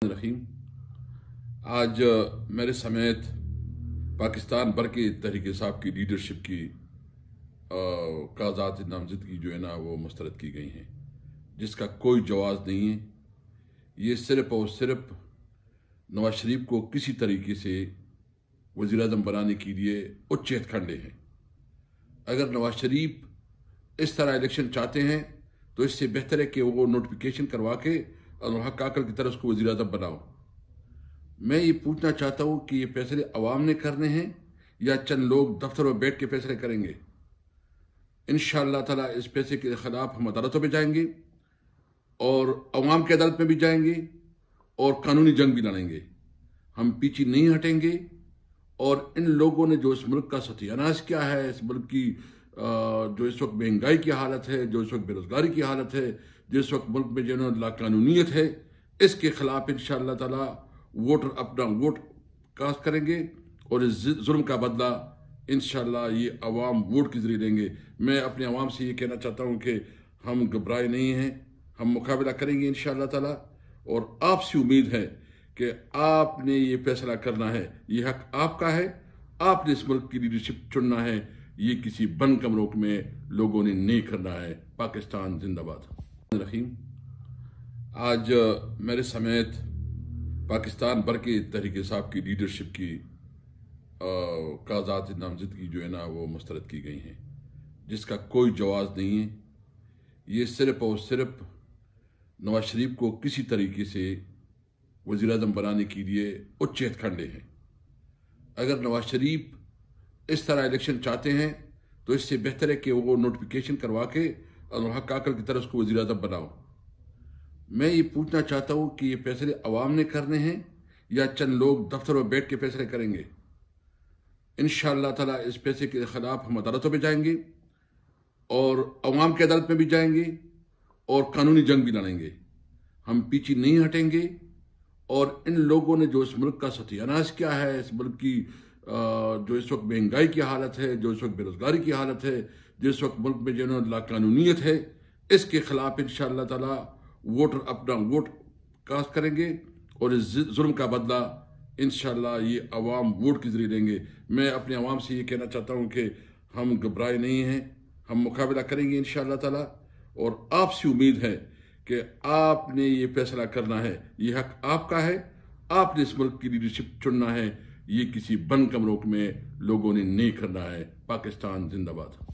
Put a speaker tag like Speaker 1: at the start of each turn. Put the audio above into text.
Speaker 1: रहीम। आज मेरे समेत पाकिस्तान भर के तहरीक इंसाफ की लीडरशिप की कागजात नामजदगी जो है ना वो मुस्तरद की गई हैं, जिसका कोई जवाज़ नहीं है। ये सिर्फ़ और सिर्फ नवाज शरीफ को किसी तरीके से वज़ीर आज़म बनाने के लिए उच्च हथकंडे हैं। अगर नवाज शरीफ इस तरह इलेक्शन चाहते हैं तो इससे बेहतर है कि वो नोटिफिकेशन करवा के और हक आकर की तरह उसको वज़ीर आज़म बनाओ। मैं ये पूछना चाहता हूँ कि ये फैसले अवाम ने करने हैं या चंद लोग दफ्तर में बैठ के फैसले करेंगे। इंशाअल्लाह ताला इस फैसले के खिलाफ हम अदालतों में जाएंगे और अवाम की अदालत में भी जाएंगे और कानूनी जंग भी लड़ेंगे। हम पीछे नहीं हटेंगे। और इन लोगों ने जो इस मुल्क का सत्यानाश किया है, इस मुल्क की जो इस वक्त महंगाई की हालत है, जो इस वक्त बेरोजगारी की हालत है, जो इस वक्त मुल्क में जो लाकानूनीयत है, इसके खिलाफ इंशाअल्लाह ताला वोटर अपना वोट कास्ट करेंगे और इस जुल्म का बदला इंशाअल्लाह ये अवाम वोट के जरिए लेंगे। मैं अपने अवाम से ये कहना चाहता हूँ कि हम घबराए नहीं हैं, हम मुकाबला करेंगे इंशाअल्लाह ताला। और आपसे उम्मीद है कि आपने ये फैसला करना है, ये हक आपका है, आपने इस मुल्क की लीडरशिप चुनना है। ये किसी बंद कमरों में लोगों ने नहीं करना है। पाकिस्तान जिंदाबाद। रहीम। आज मेरे समेत पाकिस्तान भर के तहरीक इंसाफ की लीडरशिप की कागजात नामजदगी जो है ना वो मुस्तरद की गई हैं, जिसका कोई जवाज़ नहीं है। ये सिर्फ़ और सिर्फ नवाज शरीफ को किसी तरीके से वज़ीर आज़म बनाने के लिए उच्च हथकंडे हैं। अगर नवाज शरीफ इस तरह इलेक्शन चाहते हैं तो इससे बेहतर है कि वो नोटिफिकेशन करवा के और हक आकर की तरह उसको वज़ीर आज़म बनाओ। मैं ये पूछना चाहता हूँ कि ये फैसले अवाम ने करने हैं या चंद लोग दफ्तर में बैठ के फैसले करेंगे। इंशाअल्लाह ताला इस फैसले के खिलाफ हम अदालतों में जाएंगे और अवाम की अदालत में भी जाएंगे और कानूनी जंग भी लड़ेंगे। हम पीछे नहीं हटेंगे। और इन लोगों ने जो इस मुल्क का सत्यानाश किया है, इस मुल्क की जो इस वक्त महंगाई की हालत है, जो इस वक्त बेरोजगारी की हालत है, जो इस वक्त मुल्क में जो लाकानूनीयत है, इसके खिलाफ इंशाअल्लाह ताला वोटर अपना वोट कास्ट करेंगे और इस जुल्म का बदला इंशाअल्लाह ये अवाम वोट के जरिए लेंगे। मैं अपने अवाम से ये कहना चाहता हूँ कि हम घबराए नहीं हैं, हम मुकाबला करेंगे इंशाअल्लाह ताला। और आपसे उम्मीद है कि आपने ये फैसला करना है, ये हक आपका है, आपने इस मुल्क की लीडरशिप चुनना है। ये किसी बंद कमरों में लोगों ने नहीं करना है। पाकिस्तान जिंदाबाद।